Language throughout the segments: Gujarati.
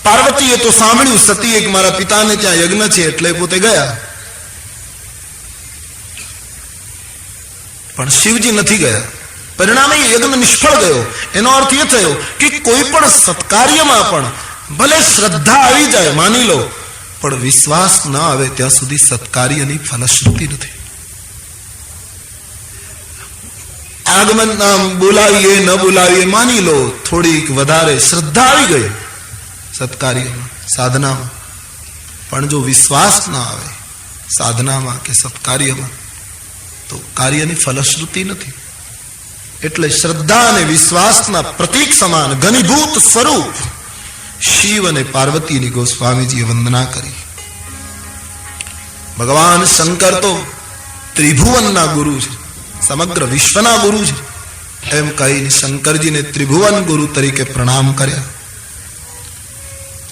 પાર્વતીએ તો સાંભળ્યું સતીએ કે મારા પિતાને ત્યાં યજ્ઞ છે એટલે પોતે ગયા, પણ શિવજી નથી ગયા. પરિણામે યજ્ઞ નિષ્ફળ ગયો. એનો અર્થ એ થયો કે કોઈ પણ સત્કાર્યમાં પણ ભલે શ્રદ્ધા આવી જાય, માની લો, પણ વિશ્વાસ ન આવે ત્યાં સુધી સત્કાર્યની ફલશ્રુતિ નથી. આગમન બોલાવીએ ન બોલાવીએ, માની લો થોડીક વધારે શ્રદ્ધા આવી ગઈ સત્કાર્યમાં, સાધનામાં, પણ જો વિશ્વાસ ના આવે સાધનામાં કે સત્કાર્યમાં તો કાર્યની ફલશ્રુતિ નથી. એટલે શ્રદ્ધા અને વિશ્વાસના પ્રતીક સમાન ઘનીભૂત સ્વરૂપ શિવ અને પાર્વતીની ગોસ્વામીજીએ વંદના કરી. ભગવાન શંકર તો ત્રિભુવનના ગુરુ છે, સમગ્ર વિશ્વના ગુરુ છે, એમ કહીને શંકરજીને ત્રિભુવન ગુરુ તરીકે પ્રણામ કર્યા.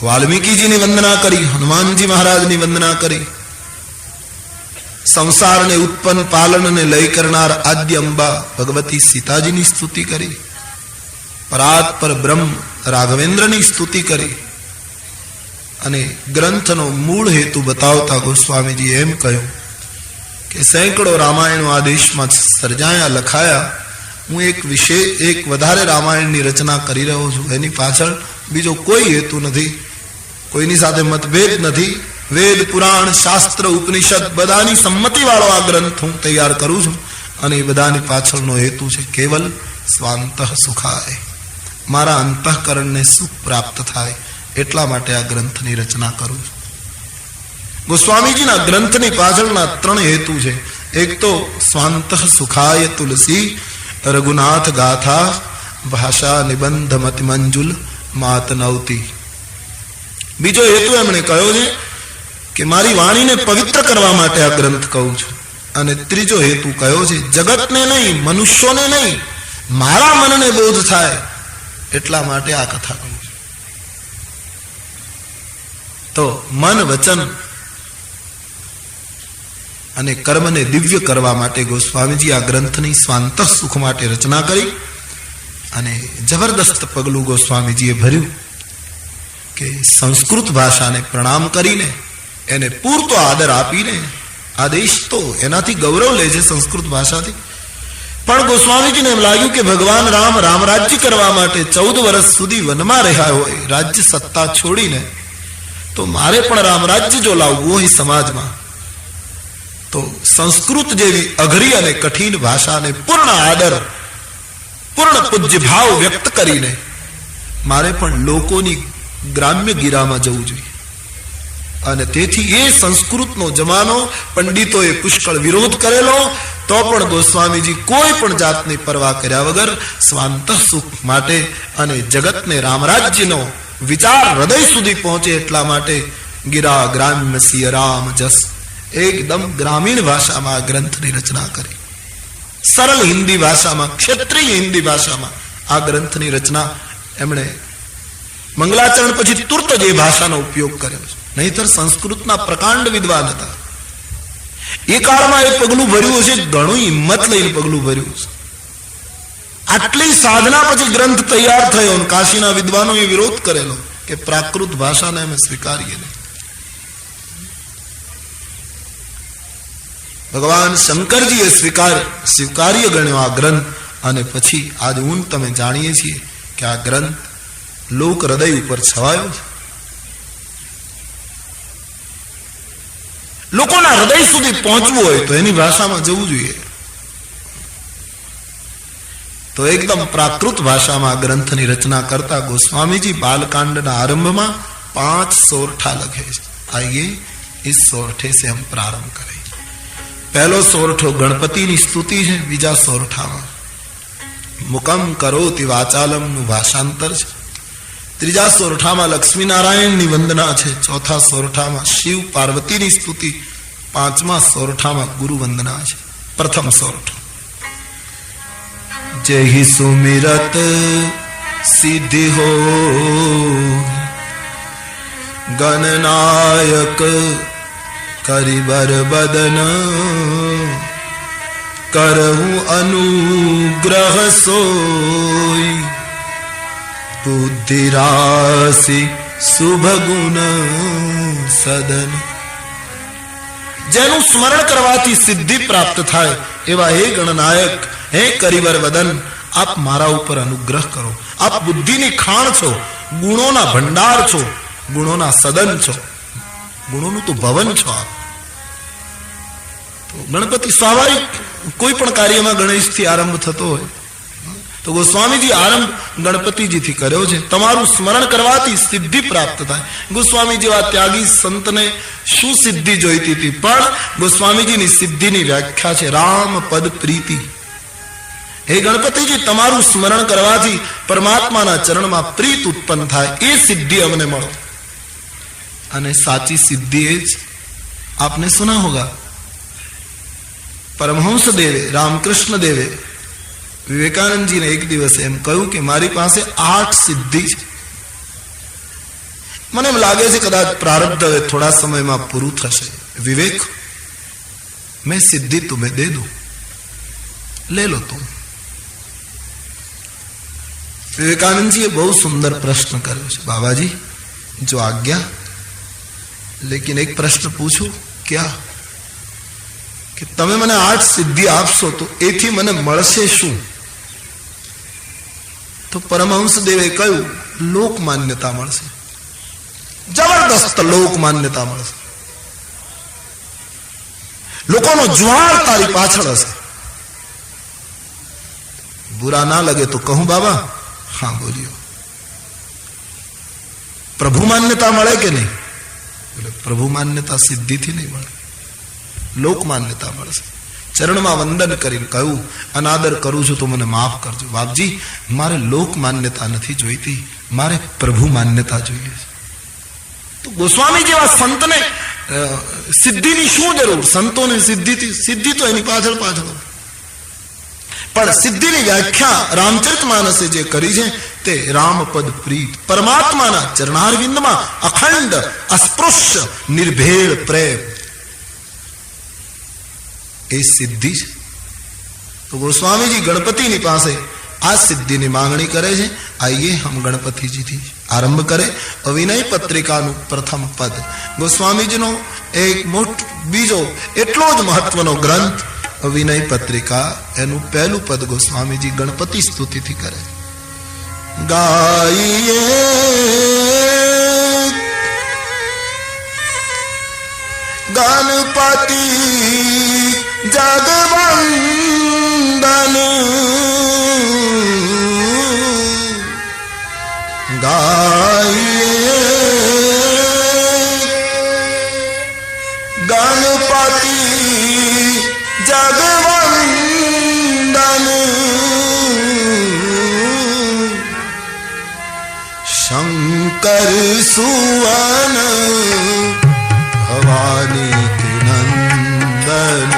વાલ્મીકીજીની વંદના કરી, હનુમાનજી મહારાજની વંદના કરી. સંસારને ઉત્પન્ન પાલનને લય કરનાર આદ્ય અંબા ભગવતી સીતાજીની સ્તુતિ કરી. પરાત્પર બ્રહ્મ રાઘવેન્દ્રની સ્તુતિ કરી. અને ગ્રંથનો મૂળ હેતુ બતાવતા ગોસ્વામીજી એમ કહ્યું કે સેંકડો રામાયણો આ દેશમાં સર્જાયા, લખાયા. હું એક વધારે રામાયણની રચના કરી રહ્યો છું. એની પાછળ બીજો કોઈ હેતુ નથી, કોઈની સાથે મતભેદ નથી. વેદ, પુરાણ, શાસ્ત્ર, ઉપનિષદ બધાની સંમતિ વાળો આ ગ્રંથ હું તૈયાર કરું છું. અને એ બધાની પાછળનો હેતુ છે કેવલ સ્વાંતઃ સુખાય, મારા અંતઃકરણને સુખ પ્રાપ્ત થાય, એટલા માટે આ ગ્રંથની રચના કરું છું. ગોસ્વામીજીના ગ્રંથની પાછળના 3 હેતુ છે. એક તો સ્વાંતઃ સુખાય તુલસી રઘુનાથ ગાથા ભાષા નિબંધ મતિ મંજુલ માતનવતી. બીજો હેતુ એમણે કહ્યો છે કે મારી વાણીને પવિત્ર કરવા માટે આ ગ્રંથ કહું છું. અને ત્રીજો હેતુ કયો છે, જગતને નહીં, મનુષ્યોને નહીં, મારા મનને બોધ થાય એટલા માટે આ કથા કહું છું. તો મન, વચન અને કર્મને દિવ્ય કરવા માટે ગોસ્વામીજી આ ગ્રંથની સ્વાંતઃ સુખ માટે રચના કરી. અને જબરદસ્ત પગલું ગોસ્વામીજીએ ભર્યું કે સંસ્કૃત ભાષાને પ્રણામ કરીને, એને પૂરતો આદર આપીને, આ દેશ તો એનાથી ગૌરવ લે છે સંસ્કૃત ભાષાથી, પણ ગોસ્વામીજીને એમ લાગ્યું કે ભગવાન રામ રામરાજ્ય કરવા માટે 14 વર્ષ સુધી વનમાં રહ્યા હોય રાજ્ય સત્તા છોડીને, તો મારે પણ રામરાજ્ય જો લાવવું હોય સમાજમાં, તો સંસ્કૃત જેવી અઘરી અને કઠિન ભાષાને પૂર્ણ આદર, પૂર્ણ પૂજ્ય ભાવ વ્યક્ત કરીને મારે પણ લોકોની ગ્રામ્ય ગીરામાં જવું જોઈએ. અને તેથી એ સંસ્કૃતનો જમાનો પંડિતોએ પુષ્કળ વિરોધ કરેલો, તો પણ ગોસ્વામીજી કોઈ પણ જાતની પરવા કર્યા વગર સ્વાંતઃ સુખ માટે અને જગતને રામરાજ્યનો વિચાર હૃદય સુધી પહોંચે એટલા માટે ગિરા ગ્રામ્ય સિય રામ જસ, એકદમ ગ્રામીણ ભાષામાં આ ગ્રંથની રચના કરી. સરળ હિન્દી ભાષામાં, ક્ષેત્રીય હિન્દી ભાષામાં આ ગ્રંથની રચના એમણે મંગલાચરણ પછી તુર્ત જ એ ભાષાનો ઉપયોગ કર્યો છે. નહીતર સંસ્કૃતના પ્રકાંડ વિદ્વાન હતા. એ કાળમાં એ પગલું ભર્યું છે, ઘણું હિંમત લઈને પગલું ભર્યું છે. આટલી સાધના પછી ગ્રંથ તૈયાર થયો. કાશીના વિદ્વાનોએ વિરોધ કરેલો કે પ્રાકૃત ભાષાને અમે સ્વીકારીએ નહીં. ભગવાન શંકરજીએ સ્વીકાર્ય ગણ્યો આ ગ્રંથ. અને પછી આજ હું તમે જાણીએ છીએ કે આ ગ્રંથ લોક હૃદય ઉપર છવાયો છે. લોકોના હૃદય સુધી પહોંચવું હોય તો એની ભાષામાં જવું જોઈએ. તો એકદમ પ્રાકૃત ભાષામાં ગ્રંથની રચના કરતા ગોસ્વામીજી બાલકાંડના આરંભમાં 5 સોરઠા લખે છે. આइए इस सोरठे से हम प्रारंभ करें. पहलो सोरठो गणपतिની સ્તુતિ છે. બીજા સોરઠામાં મુકમ કરોતિ વાચાલમ નું ભાષાંતર છે. ત્રીજા સોરઠામાં લક્ષ્મીનારાયણની વંદના છે. ચોથા સોરઠામાં શિવ પાર્વતીની સ્તુતિ. પાંચમા સોરઠામાં ગુરુ વંદના છે. પ્રથમ સોરઠો જય સુમિરત સિદ્ધિ હો ગણનાયક કરિબર બદન કરહું અનુગ્રહ સોય બુદ્ધિ રાશિ શુભ ગુણ સદન. જેનું સ્મરણ કરવાથી સિદ્ધિ પ્રાપ્ત થાય એવા હે ગણનાયક, હે કરિવર વદન, આપ મારા ઉપર અનુગ્રહ કરો. આપ બુદ્ધિની ખાણ છો, ગુણોના ભંડાર છો, ગુણોના સદન છો, ગુણોનું તો ભવન છો આપ. તો ગણપતિ સ્વાભાવિક કોઈ પણ કાર્યમાં ગણેશથી આરંભ થતો હોય તો ગોસ્વામીજી આરંભ ગણપતિજીથી કર્યો છે. તમારું સ્મરણ કરવાથી સિદ્ધિ પ્રાપ્ત થાય. ગોસ્વામી જેવા ત્યાગી સંતને શું સિદ્ધિ જોઈતી હતી, પણ ગોસ્વામીજીની સિદ્ધિની વ્યાખ્યા છે રામ પદ પ્રીતિ. હે ગણપતિજી, તમારું સ્મરણ કરવાથી પરમાત્માના ચરણમાં પ્રીત ઉત્પન્ન થાય, એ સિદ્ધિ અમને મળો. અને સાચી સિદ્ધિ એ જ આપને સુના હોગા, પરમહંસ દેવે રામકૃષ્ણ દેવે વિવેકાનંદજીને એક દિવસે એમ કહ્યું કે મારી પાસે 8 સિદ્ધિ છે. મને એમ લાગે છે કદાચ પ્રારબ્ધ હવે થોડા સમયમાં પૂરું થશે. વિવેક, મેં સિદ્ધિ તુમ્हें दे दूं, ले लो तुम. विवेकानंद जी બહુ સુંદર પ્રશ્ન કર્યો છે. બાબાજી જો આજ્ઞા, લેકિન એક પ્રશ્ન પૂછું. ક્યાં? કે તમે મને 8 સિદ્ધિ આપશો તો એથી મને મળશે શું? તો પરમહંસ દેવે કહ્યું લોક માન્યતા મળશે, જબરદસ્ત લોક માન્યતા મળશે. લોકોનો જ્વાળ તારી પાછળ હશે. बुरा ना लगे तो कहूं बाबा? हाँ बोलियो. प्रभु मान्यता મળે કે નહીં? બોલે પ્રભુ માન્યતા સિદ્ધિથી નહીં મળે, લોક માન્યતા મળશે. ચરણમાં વંદન કરીને કહ્યું અનાદર કરું છું તો મને માફ કરજો બાપજી, મારે લોક માન્યતા નથી જોઈતી, મારે પ્રભુ માન્યતા જોઈએ છે. તો ગોસ્વામી જેવા સંતને સિદ્ધિની શું જરૂર? સંતોને સિદ્ધિ તો એની પાછળ પાછળ. પણ સિદ્ધિની વ્યાખ્યા રામચરિતમાનસે જે કરી છે તે રામપદ પ્રીત, પરમાત્માના ચરણારવિંદમાં અખંડ અસ્પૃશ્ય નિર્ભેળ પ્રેમ, એ સિદ્ધિ છે. તો ગોસ્વામીજી ગણપતિની પાસે આ સિદ્ધિની માંગણી કરે છે. આઈએ હમ ગણપતિજીથી આરંભ કરે. અવિનય પત્રિકાનું પ્રથમ પદ ગોસ્વામીજીનો એક મોટો બીજો એટલો જ મહત્વનો ગ્રંથ અવિનય પત્રિકા, એનું પહેલું પદ ગોસ્વામીજી ગણપતિ સ્તુતિથી કરે. ગાઈએ ગણપતિ જગવંદન, ગાઈએ ગણપતિ જગવંદન, શંકર સુવન ભવાની નંદન,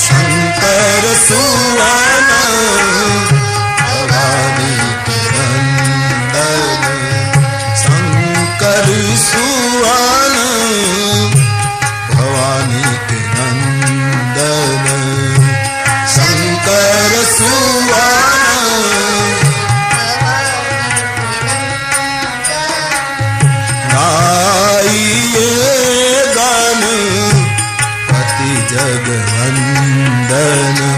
શંકર સુવન ભવાની નંદન, શંકર સુવન ભવાની નંદન, શંકર સુવન. ગાઈએ ગણપતિ જગવંદન,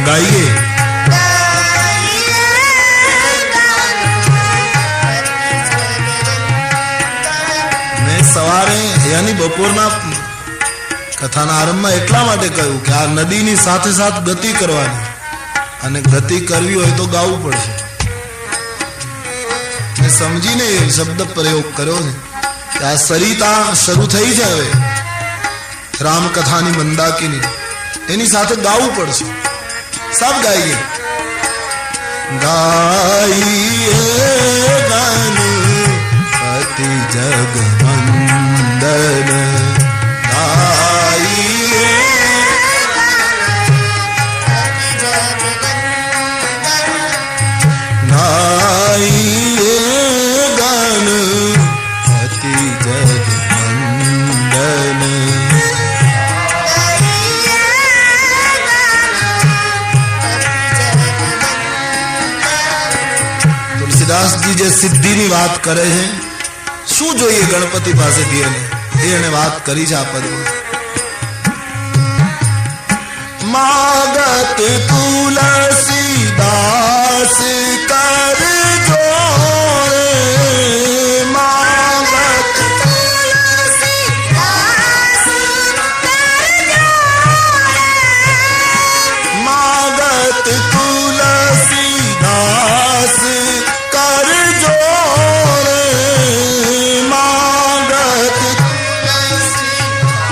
ગાઈએ મેં સવારે યાની બપોરના કથાના આરંભમાં એટલા માટે કહ્યું કે આ નદીની સાથે સાથે ગતિ કરવાની, અને ગતિ કરવી હોય તો ગાવું પડશે. મેં સમજીને શબ્દ પ્રયોગ કર્યો છે કે આ સરિતા શરૂ થઈ છે હવે રામકથાની મંદાકીની, એની સાથે ગાવું પડશે. સબ ગાઈએ. ગાઈએ ગણપતિ જગવંદન, ગાઈએ ગાઈએ ગણપતિ જગવંદન. તુલસીદાસજી જે સિદ્ધિની વાત કરે છે શું જોઈએ ગણપતિ પાસેથી એને વાત કરી છે આ પદમાં. માગત તુલસીદાસ કર જોરે, માગત તુલસીદાસ કર જોરે, માગત તુલસીદાસ કર જોરે, માગત તુલસીદાસ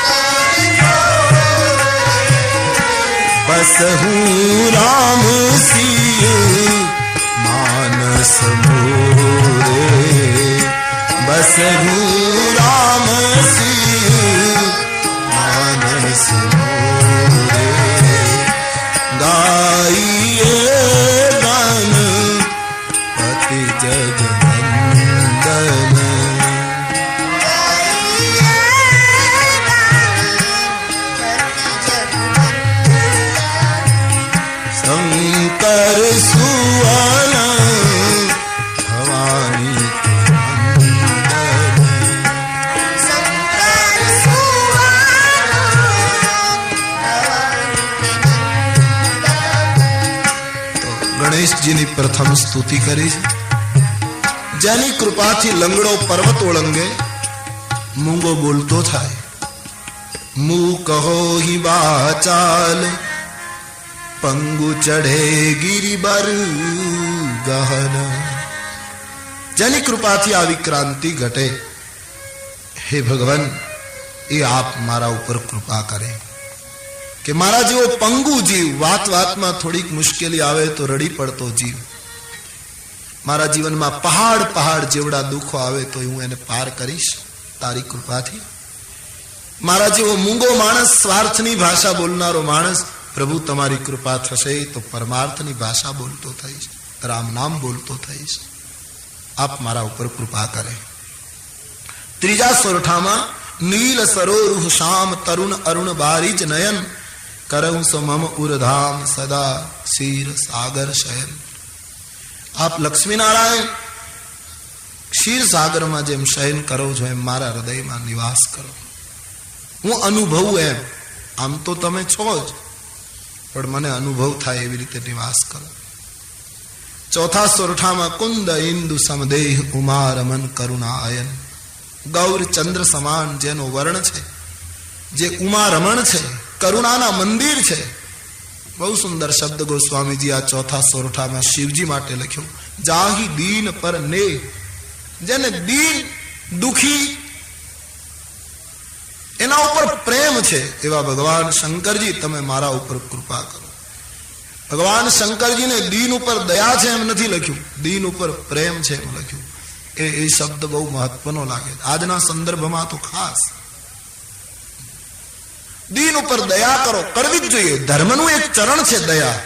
કર જોરે. બસહું રામ સિંહ માનસ મોરે, બસહું રામ સિંહ માનસ મોરે. ગાઈએ ગાન પતિ જગવંદન, શંકર સુવન ભવાની ગણેશજીની પ્રથમ સ્તુતિ કરી છે. જેની કૃપાથી લંગડો પર્વત ઓળંગે, મૂંગો બોલતો થાય. મું કહો હિ વાચાલ પંગુ ચઢે ગિરિબર ગહન. જેની કૃપાથી આવી ક્રાંતિ ઘટે, હે ભગવાન એ આપ મારા ઉપર કૃપા કરે કે મારા જેવો પંગુ જીવ, વાત વાતમાં થોડીક મુશ્કેલી આવે તો રડી પડતો જીવ, મારા જીવનમાં પહાડ જેવડા દુઃખો આવે તો હું એને પાર કરીશ તારી કૃપાથી. મારા જેવો મૂંગો માણસ, સ્વાર્થની ભાષા બોલનારો માણસ, પ્રભુ તમારી કૃપા થશે તો પરમાર્થની ભાષા બોલતો થઈશ, રામ નામ બોલતો થઈશ. આપ મારા ઉપર કૃપા કરે. ત્રીજા સોરઠામાં નીલ સરોરુહ શ્યામ તરુણ અરુણ બારીજ નયન, કરઉં સો મમ ઉરધામ સદા ક્ષીર સાગર શયન. આપ લક્ષ્મીનારાયણ ક્ષીર સાગરમાં જેમ શયન કરો છો એમ મારા હૃદયમાં નિવાસ કરો. હું અનુભવું એમ, આમ તો તમે છો જ, પણ મને અનુભવ થાય એવી રીતે નિવાસ કરો. ચોથા સોરઠામાં કુંદ ઇન્દુ સમદેહ ઉમા રમન કરુણા અયન. ગૌર ચંદ્ર સમાન જેનો વર્ણ છે, જે ઉમા રમણ છે, કરુણાના મંદિર છે. બહુ સુંદર શબ્દ ગોસ્વામીજી આ ચોથા સોરઠામાં શિવજી માટે લખ્યો. જાહી દીન પર ને, જેને દીન દુખી એના ઉપર પ્રેમ છે એવા ભગવાન શંકરજી તમે મારા ઉપર કૃપા કરો. ભગવાન શંકરજીને દીન ઉપર દયા છે એમ નથી લખ્યું, દીન ઉપર પ્રેમ છે એમ લખ્યું. એ શબ્દ બહુ મહત્વનો લાગે આજના સંદર્ભમાં તો ખાસ. દીન ઉપર દયા કરો, કરવી જ જોઈએ. ધર્મનું એક ચરણ છે દયા.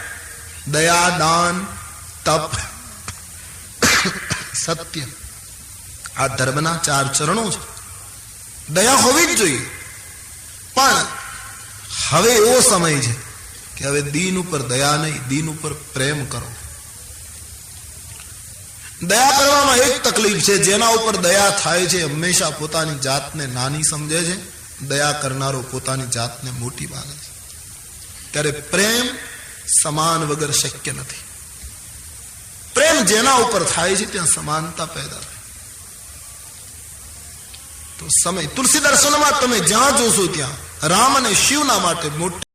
દયા, દાન, તપ, સત્ય, આ ધર્મના 4 ચરણો છે. દયા હોવી જ જોઈએ. પણ હવે એવો સમય છે કે હવે દીન ઉપર દયા નહીં, દીન ઉપર પ્રેમ કરો. દયા કરવામાં એક તકલીફ છે, જેના ઉપર દયા થાય છે હંમેશા પોતાની જાતને નાની સમજે છે, દયા કરનારો પોતાની જાતને મોટી માને છે. ત્યારે પ્રેમ સમાન વગર શક્ય નથી. પ્રેમ જેના ઉપર થાય છે ત્યાં સમાનતા પેદા થાય. તો સમય તુલસી દર્શનમાં તમે જ્યાં જોશો ત્યાં રામ અને શિવના માટે મોટી